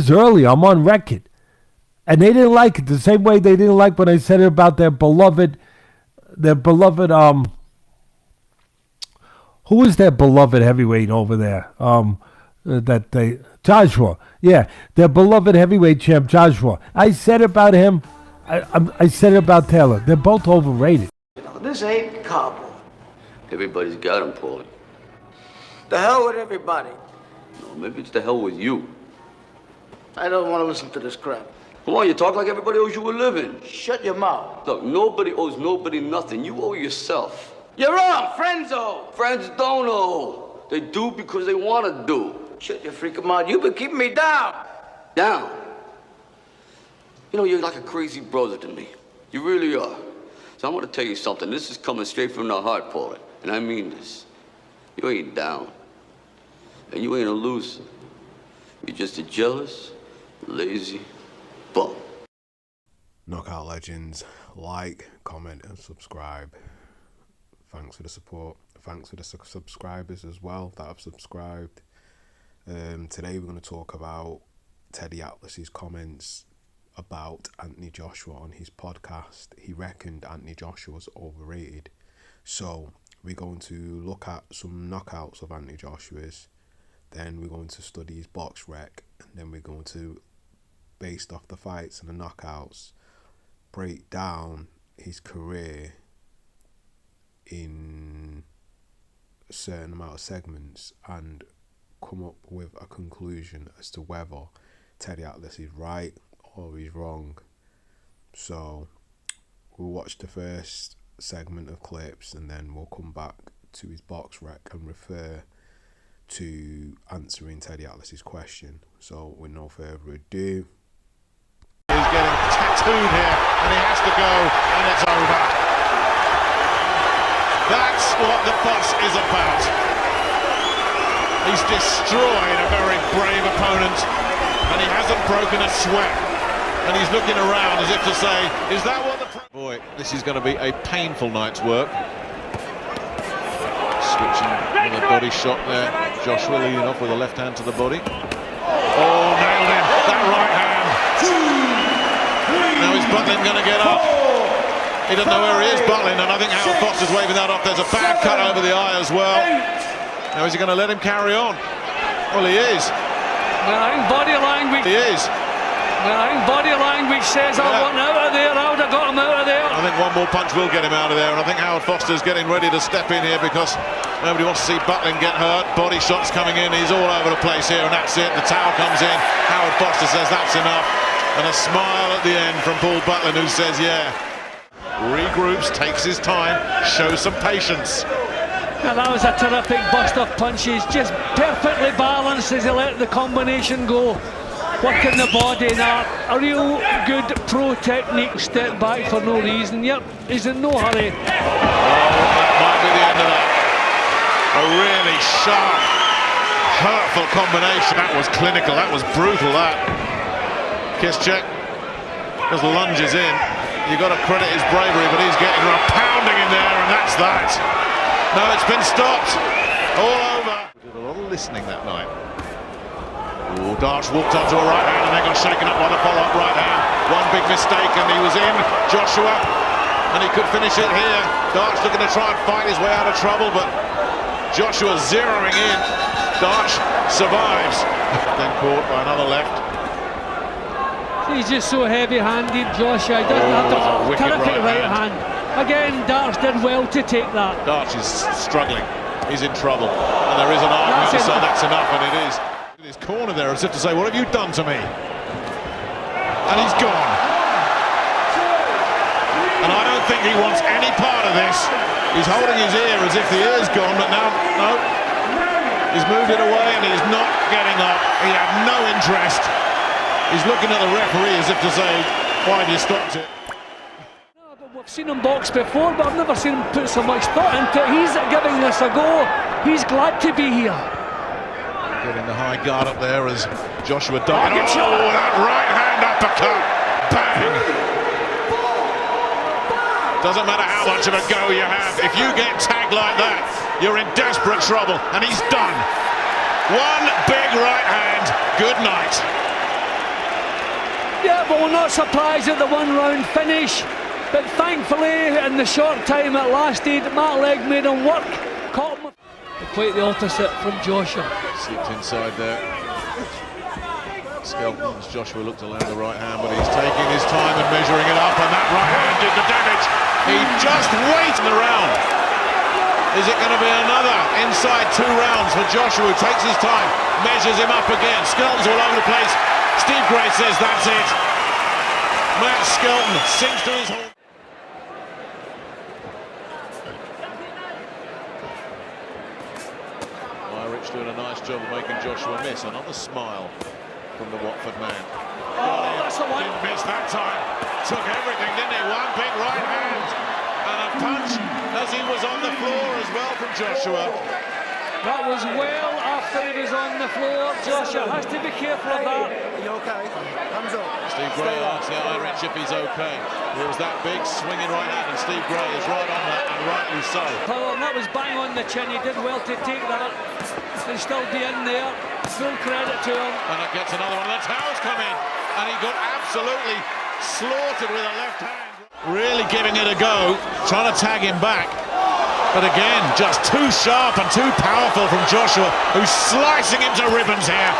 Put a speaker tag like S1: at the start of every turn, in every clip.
S1: early. I'm on record. And they didn't like it the same way they didn't like when I said it about their beloved, who is their beloved heavyweight over there? Joshua. Yeah, their beloved heavyweight champ, Joshua. I said about him, I said it about Taylor. They're both overrated.
S2: This ain't Kabul.
S3: Everybody's got him, Paulie.
S2: The hell with everybody.
S3: No, maybe it's the hell with you.
S2: I don't want to listen to this crap.
S3: Come on, you talk like everybody owes you a living.
S2: Shut your mouth.
S3: Look, nobody owes nobody nothing. You owe yourself.
S2: You're wrong. Friends owe.
S3: Friends don't owe. They do because they want to do.
S2: Shut your freaking mouth. You've been keeping me down.
S3: Down? You know, you're like a crazy brother to me. You really are. So I'm going to tell you something. This is coming straight from the heart, Paulie. And I mean this. You ain't down. And you ain't a loser. You're just a jealous, lazy bum.
S4: Knockout Legends, like, comment and subscribe. Thanks for the support. Thanks for the subscribers as well that have subscribed. Today we're going to talk about Teddy Atlas's comments about Anthony Joshua on his podcast. He reckoned Anthony Joshua was overrated. So we're going to look at some knockouts of Anthony Joshua's. Then we're going to study his box rec. And then we're going to, based off the fights and the knockouts, break down his career in a certain amount of segments and come up with a conclusion as to whether Teddy Atlas is right or he's wrong. So we'll watch the first segment of clips and then we'll come back to his box rec and refer to answering Teddy Atlas's question. So with no further ado,
S5: he's getting tattooed here and he has to go and it's over. That's what the fuss is about. He's destroyed a very brave opponent and he hasn't broken a sweat. And he's looking around as if to say, is that what the... Boy, this is going to be a painful night's work. Switching with a body shot there. Joshua leading off with a left hand to the body. Oh, nailed him. That right hand. Now is Butlin going to get up? He doesn't know where he is, Butlin, and I think Howard Foster's waving that off. There's a bad cut over the eye as well. Now is he going to let him carry on? Well, he is.
S6: Well, I think body language.
S5: He is.
S6: Well, I think body language says I want out of there. I would have got him out of there.
S5: I think one more punch will get him out of there, and I think Howard Foster's getting ready to step in here because nobody wants to see Butlin get hurt. Body shots coming in. He's all over the place here, and that's it. The towel comes in. Howard Foster says that's enough, and a smile at the end from Paul Butlin, who says, yeah. Regroups, takes his time, shows some patience.
S6: Now that was a terrific bust of punches, just perfectly balanced as he let the combination go. Working the body now, a real good pro technique. Step back for no reason. Yep, he's in no hurry.
S5: Oh, that might be the end of that. A really sharp, hurtful combination. That was clinical, that was brutal, that. Kiss check. Just lunges in. You've got to credit his bravery, but he's getting a pounding in there, and that's that. No, it's been stopped. All over. We did a lot of listening that night. Oh, Darch walked onto a right hand and then got shaken up by the follow-up right hand. One big mistake and he was in. Joshua, and he could finish it here. Darch looking to try and fight his way out of trouble, but Joshua zeroing in. Darch survives. Then caught by another left.
S6: He's just so heavy-handed, Joshua. He doesn't have to. Terrific right hand. Again, Darch did well to take that.
S5: Darch is struggling. He's in trouble. And there is an argument to say that's enough, and it is. In his corner there, as if to say, what have you done to me? And he's gone. And I don't think he wants any part of this. He's holding his ear as if the ear's gone, but now, no. He's moved it away and he's not getting up. He had no interest. He's looking at the referee as if to say, why have you stopped it?
S6: No, but we've seen him box before, but I've never seen him put so much thought into it. He's giving this a go. He's glad to be here.
S5: Getting the high guard up there as Joshua died. Oh, that right hand uppercut. Bang. Doesn't matter how much of a go you have. If you get tagged like that, you're in desperate trouble. And he's done. One big right hand. Good night.
S6: Yeah, but we're not surprised at the one-round finish. But thankfully, in the short time it lasted, Matt Legg made him work. Caught him. Quite the opposite from Joshua.
S5: Slipped inside there. Skelton's Joshua looked to land the right hand, but he's taking his time and measuring it up, and that right hand did the damage. He just waited around. Is it going to be another inside 2 rounds for Joshua, who takes his time, measures him up again? Skelton's all over the place. Steve Gray says that's it. Matt Skelton sinks to his horn. Irish doing a nice job of making Joshua miss. Another smile from the Watford man.
S6: Oh, that's the one.
S5: Didn't miss that time. Took everything, didn't he? One big right hand and a punch as he was on the floor as well from Joshua.
S6: That was well after he was on the floor. Joshua has to be careful of that.
S7: Are you okay? Thumbs up.
S5: Steve Gray asks the Irish if he's okay. It was that big swinging right hand, and Steve Gray is right on that, and rightly so.
S6: Powell, that was bang on the chin. He did well to take that and still be in there. Full credit to him.
S5: And it gets another one. The towels come in, and he got absolutely slaughtered with a left hand. Really giving it a go, trying to tag him back. But again, just too sharp and too powerful from Joshua, who's slicing him to ribbons here.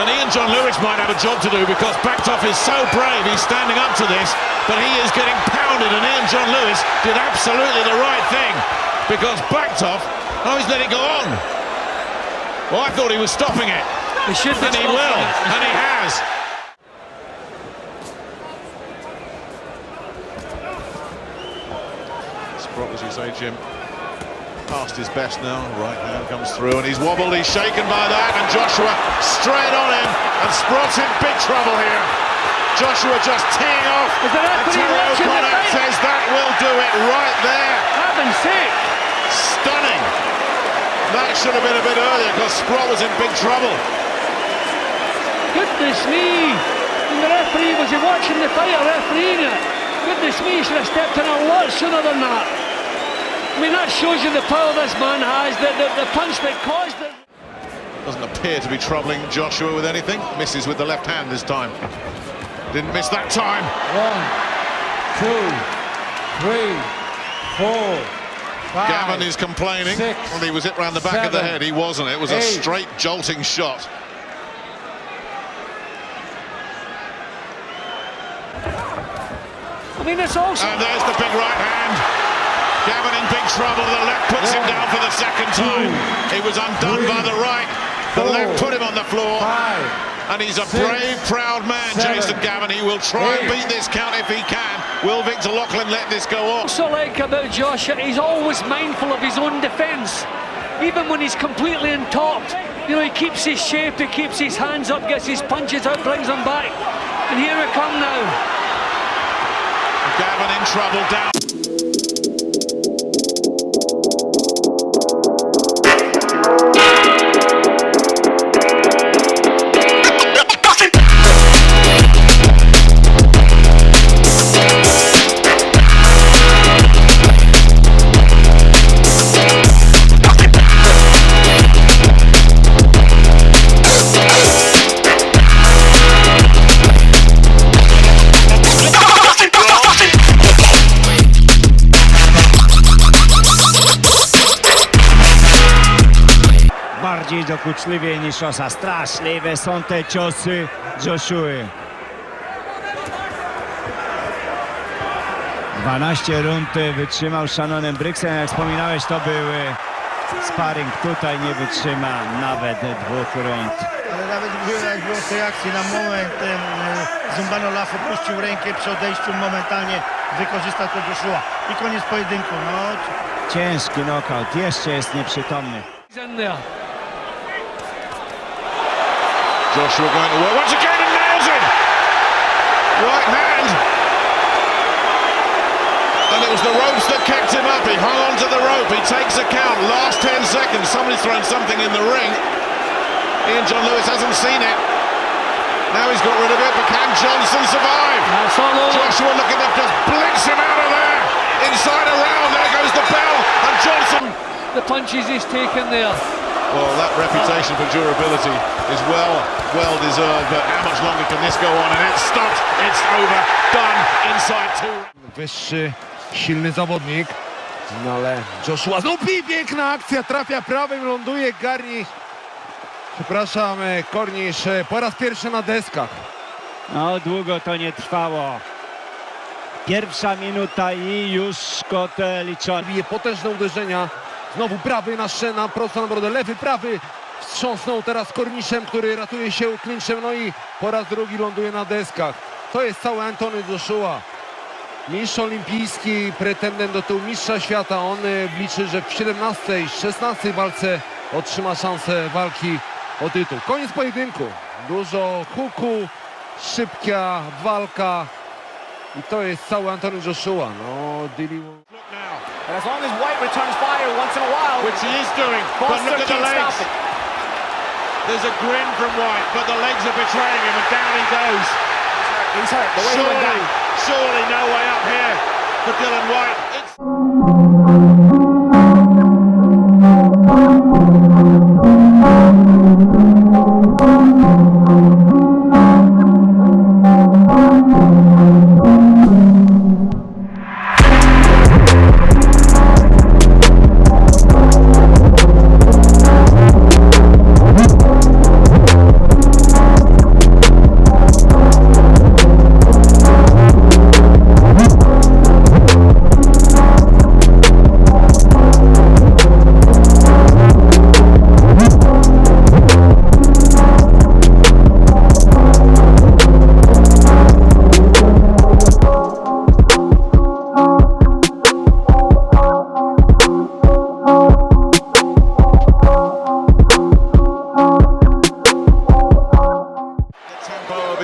S5: And Ian John Lewis might have a job to do, because Backtov is so brave, he's standing up to this, but he is getting pounded, and Ian John Lewis did absolutely the right thing, because Backtov, oh, he's letting it go on. Well, I thought he was stopping it.
S6: He should be
S5: And he
S6: stopping
S5: will,
S6: it.
S5: and he has. Sprott, as you say, Jim, past his best now. Right hand comes through, and he's wobbled, he's shaken by that, and Joshua straight on him, and Sprott's in big trouble here. Joshua just teeing off,
S6: Is the
S5: and
S6: referee
S5: Terry
S6: watching the
S5: O'Connor
S6: fight?
S5: says that will do it right there.
S6: Heaven's sake.
S5: Stunning. That should have been a bit earlier, because Sprott was in big trouble.
S6: Goodness me. And the referee, was he watching the fight or refereeing it? Goodness me, he should have stepped in a lot sooner than that. I mean, that shows you the power this man has, the punch that caused it.
S5: Doesn't appear to be troubling Joshua with anything. Misses with the left hand this time. Didn't miss that time.
S1: 1, 2, 3, 4, 5.
S5: Gavin is complaining.
S1: 6,
S5: Well, he was hit round the back of the
S1: 7,
S5: head. He wasn't. It was a
S1: 8.
S5: straight jolting shot.
S6: I mean, it's also...
S5: And there's the big right hand. Gavin in big trouble. The left puts him down for the second time. He was undone by the right. The left put him on the floor.
S1: 5.
S5: And he's a
S1: 6,
S5: brave, proud man,
S1: 7,
S5: Jason Gavin. He will try and
S1: 8.
S5: beat this count if he can. Will Victor Loughlin let this go off?
S6: also like about Joshua, he's always mindful of his own defence. Even when he's completely on top, you know, he keeps his shape, he keeps his hands up, gets his punches out, brings them back. And here we come now.
S5: Gavin in trouble, down.
S8: Bardziej dokuczliwie niż Osa. Straszliwe są te ciosy Joshua. 12 rund wytrzymał z Shannonem Briggsem. Jak wspominałeś, to był sparring. Tutaj nie wytrzyma nawet 2 rund.
S7: Ale nawet widać było z reakcji na moment, Zumbano Laf opuścił rękę przy odejściu, momentalnie wykorzystał to Joshua. I koniec pojedynku. No.
S8: Ciężki knockout. Jeszcze jest nieprzytomny.
S6: He's in there.
S5: Joshua going to work once again and nails him. Right hand. And it was the ropes that kept him up. He hung on to the rope. He takes a count. Last 10 seconds. Somebody's thrown something in the ring. Ian John Lewis hasn't seen it. Now he's got rid of it, but can Johnson survive?
S6: That's all over.
S5: Joshua looking to just blitz him out of there. Inside a round. There goes the bell. And Johnson.
S6: The punches he's taken there.
S5: Well, that reputation for durability is well deserved, but how much longer can this go on? And it's stopped, it's over, done, inside 2.
S9: Wyższy, silny zawodnik. No ale Joshua znów piękna akcja, trafia prawym, ląduje Garni. Przepraszam, Kornisz po raz pierwszy na deskach.
S8: No, długo to nie trwało. Pierwsza minuta i już Scott liczony.
S9: Bije potężne uderzenia. Znowu prawy na prosto na brodę, lewy, prawy. Wstrząsnął teraz Korniszem, który ratuje się klinczem. No i po raz drugi ląduje na deskach. To jest cały Anthony Joshua. Mistrz olimpijski, pretendent do tytułu mistrza świata. On liczy, że w 17 i 16 walce otrzyma szansę walki o tytuł. Koniec pojedynku. Dużo huku, szybka walka. I to jest cały Anthony Joshua. No,
S10: And as long as White returns fire once in a while,
S5: Which he is doing, but look at the legs. There's a grin from White, but the legs are betraying him, and down he goes.
S10: He's hurt. The way he went down.
S5: Surely no way up here for Dylan White.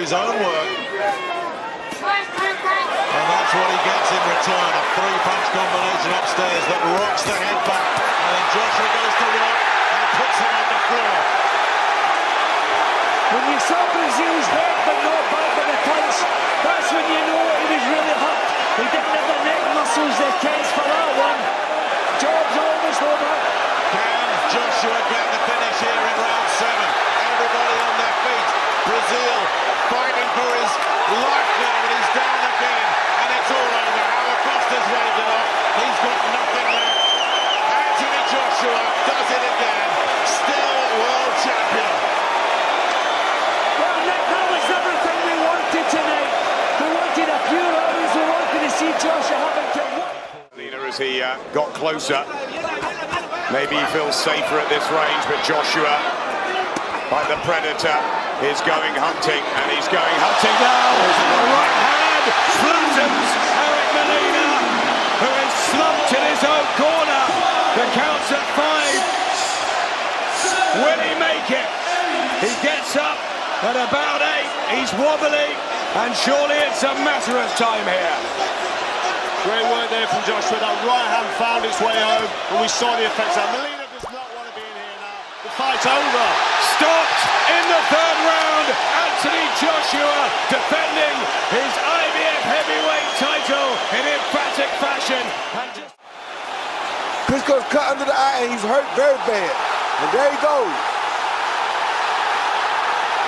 S5: His own work, and that's what he gets in return, a three-punch combination upstairs that rocks the head back, and then Joshua goes to work and puts him on the floor.
S6: When you saw Brazil's head but not back with the punch, that's when you know he was really hurt. He didn't have the neck muscles, the case for that one. Job's almost over.
S5: Can Joshua get the finish here in round 7? Everybody on their feet. Brazil fighting for his life now, but he's down again, and it's all over. Howard Foster's waved it off. He's got nothing left. Anthony Joshua does it again. Still world champion.
S6: Well, Nick, that was everything we wanted tonight. We wanted a few rounds. We wanted to see Joshua having to work.
S11: As he got closer, maybe he feels safer at this range, but Joshua, like the predator, is going hunting, and he's going hunting now. The right hand flattens Eric Molina, who is slumped in his own corner. The count's at 5. Will he make it? He gets up at about 8. He's wobbly, and surely it's a matter of time here.
S5: Great work there from Joshua. That right hand found its way home, and we saw the effects. Molina does not want to be in here now. The fight's over.
S11: Stopped in the 3rd round. Anthony Joshua defending his IBF heavyweight title in emphatic fashion.
S12: Klitschko's cut under the eye and he's hurt very bad. And there he goes.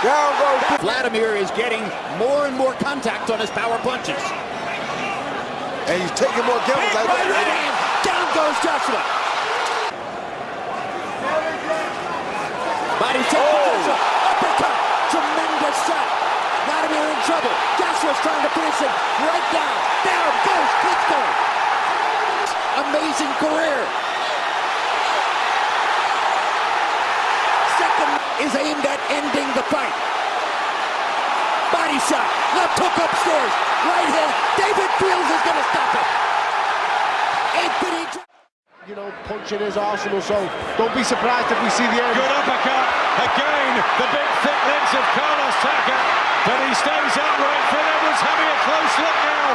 S12: Down goes.
S10: Vladimir is getting more and more contact on his power punches.
S12: And he's taking more gambles like that.
S10: Right hand. Down goes Joshua. Body check for Joshua. Uppercut. Tremendous shot. Vladimir in trouble. Joshua's trying to finish him. Right down. Down goes Klitschko. Amazing career. Second is aimed at ending the fight. Body shot. Left hook upstairs. Right hand. David Fields is going to stop it. Anthony,
S12: you know, punch in his arsenal, so don't be surprised if we see the end.
S11: Good uppercut. Again, the big thick legs of Carlos Taka. But he stays upright. Phil Edwards having a close look now.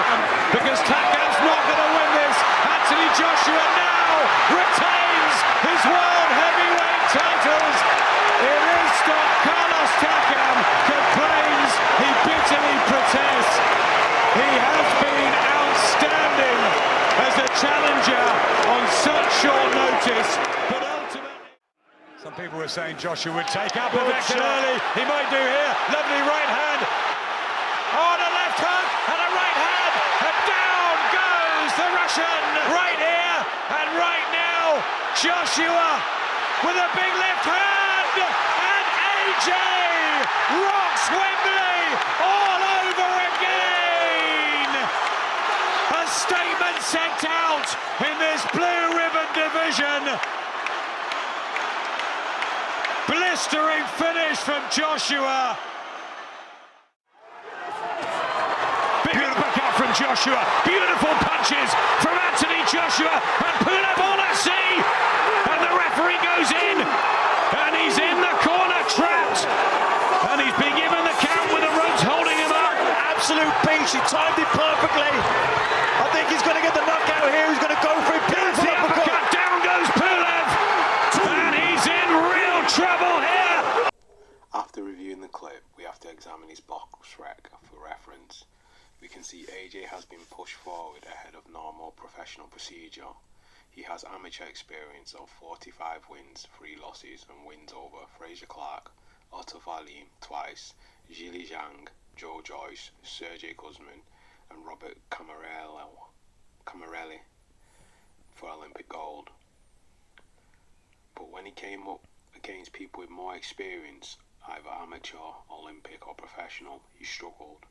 S11: Because Taka's not going to win this. Anthony Joshua now retains his world heavyweight titles. It is stop. Carlos Takam complains. He bitterly protests. He has been outstanding as a challenger on such short notice. But ultimately,
S13: some people
S11: were saying Joshua would take out Povetkin early. He might do here. Lovely right hand. On a left hook and a right hand. And down goes the Russian. Right here and right now. Joshua with a big left hand. And AJ rocks Wembley all over again. A statement sent out in this blue ribbon division. Blistering finish from Joshua. Beautiful cut from Joshua. Beautiful punches from Anthony Joshua. And Pulev all at sea. And the referee goes in. And he's in the corner trapped. And he's been given the count with the ropes holding him up.
S13: Absolute beast. He timed it perfectly. I think he's going to get the knockout here. He's going to go for it. Beautiful
S11: uppercut. Down goes Pulev. And he's in real trouble here.
S4: After reviewing the clip, we have to examine his box rec for reference. We can see AJ has been pushed forward ahead of normal professional procedure. He has amateur experience of 45 wins, 3 losses, and wins over Fraser Clark, Otto Valim twice, Zhili Zhang, Joe Joyce, Sergey Guzman, and Robert Camarelli for Olympic gold. But when he came up against people with more experience, either amateur, Olympic or professional, he struggled.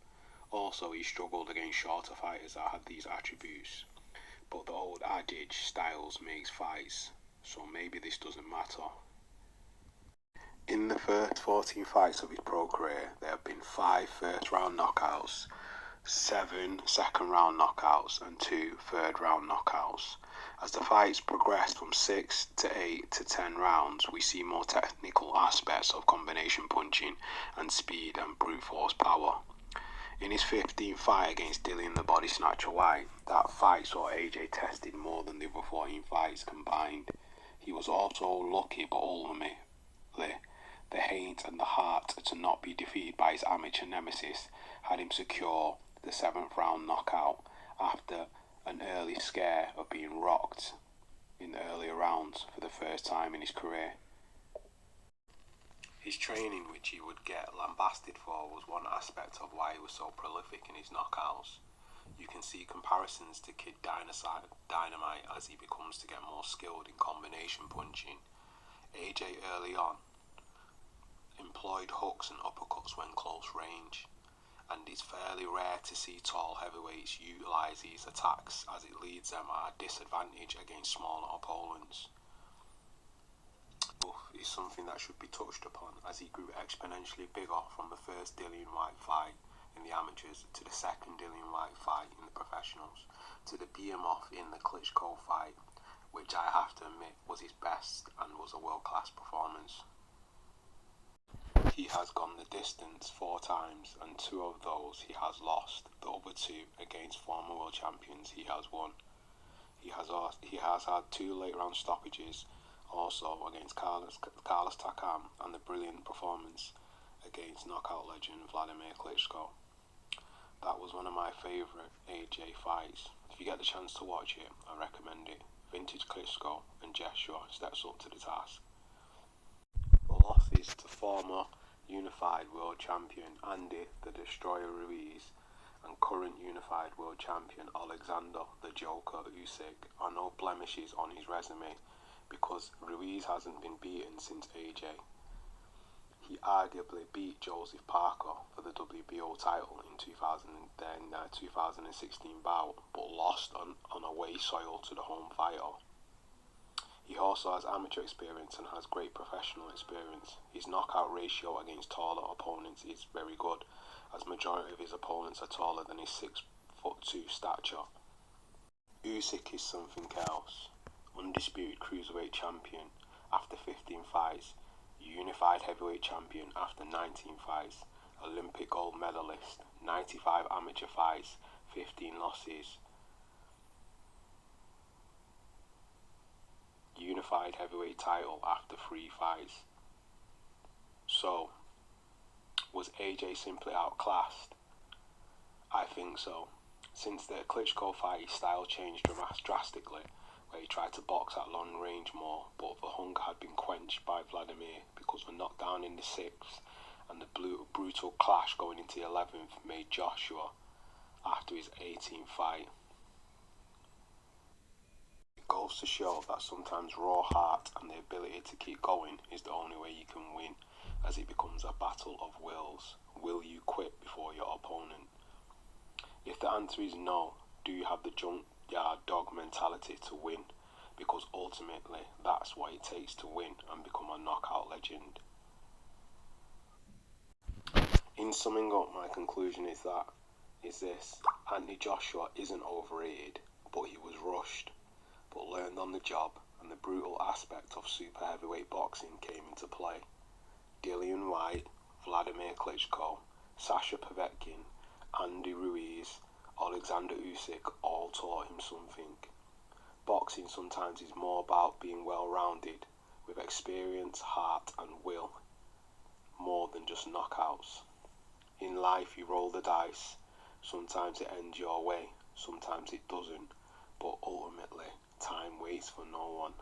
S4: Also, he struggled against shorter fighters that had these attributes. But the old adage, styles makes fights, so maybe this doesn't matter. In the first 14 fights of his pro career, there have been 5 first-round knockouts, 7 second-round knockouts, and 2 third-round knockouts. As the fights progress from 6 to 8 to 10 rounds, we see more technical aspects of combination punching and speed and brute force power. In his 15th fight against Dillian the Body Snatcher White, that fight saw AJ tested more than the other 14 fights combined. He was also lucky, but ultimately, the hate and the heart to not be defeated by his amateur nemesis had him secure the 7th round knockout after an early scare of being rocked in the earlier rounds for the first time in his career. His training, which he would get lambasted for, was one aspect of why he was so prolific in his knockouts. You can see comparisons to Kid Dynamite as he becomes to get more skilled in combination punching. AJ early on employed hooks and uppercuts when close range, and it's fairly rare to see tall heavyweights utilise these attacks as it leaves them at a disadvantage against smaller opponents. Is something that should be touched upon as he grew exponentially bigger from the first Dillian Whyte fight in the amateurs to the second Dillian Whyte fight in the professionals to the behemoth in the Klitschko fight, which I have to admit was his best and was a world-class performance. He has gone the distance 4 times, and 2 of those he has lost. The other 2 against former world champions he has won. He has had 2 late round stoppages, also against Carlos Takam, and the brilliant performance against knockout legend Vladimir Klitschko. That was one of my favourite AJ fights. If you get the chance to watch it, I recommend it. Vintage Klitschko and Joshua steps up to the task. The losses to former unified world champion Andy the Destroyer Ruiz and current unified world champion Alexander the Joker Usyk are no blemishes on his resume, because Ruiz hasn't been beaten since AJ. He arguably beat Joseph Parker for the WBO title in 2016 bout, but lost on away soil to the home fighter. He also has amateur experience and has great professional experience. His knockout ratio against taller opponents is very good, as majority of his opponents are taller than his 6'2" stature. Usyk is something else. Undisputed cruiserweight champion after 15 fights, unified heavyweight champion after 19 fights, Olympic gold medalist, 95 amateur fights, 15 losses. Unified heavyweight title after 3 fights. So, was AJ simply outclassed? I think so. Since the Klitschko fight, his style changed drastically, where he tried to box at long range more, but the hunger had been quenched by Vladimir because the knockdown in the 6th and the brutal clash going into the 11th made Joshua, after his 18th fight. It goes to show that sometimes raw heart and the ability to keep going is the only way you can win, as it becomes a battle of wills. Will you quit before your opponent? If the answer is no, do you have the junkyard dog mentality to win? Because ultimately, that's what it takes to win and become a knockout legend. In summing up, my conclusion is this: Anthony Joshua isn't overrated, but he was rushed, but learned on the job, and the brutal aspect of super heavyweight boxing came into play. Dillian White, Vladimir Klitschko, Sasha Povetkin, Andy Ruiz, Alexander Usyk all taught him something. Boxing sometimes is more about being well-rounded, with experience, heart and will, more than just knockouts. In life you roll the dice, sometimes it ends your way, sometimes it doesn't, but ultimately time waits for no one.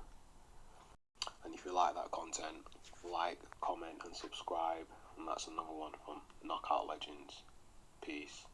S4: And if you like that content, like, comment and subscribe, and that's another one from Knockout Legends. Peace.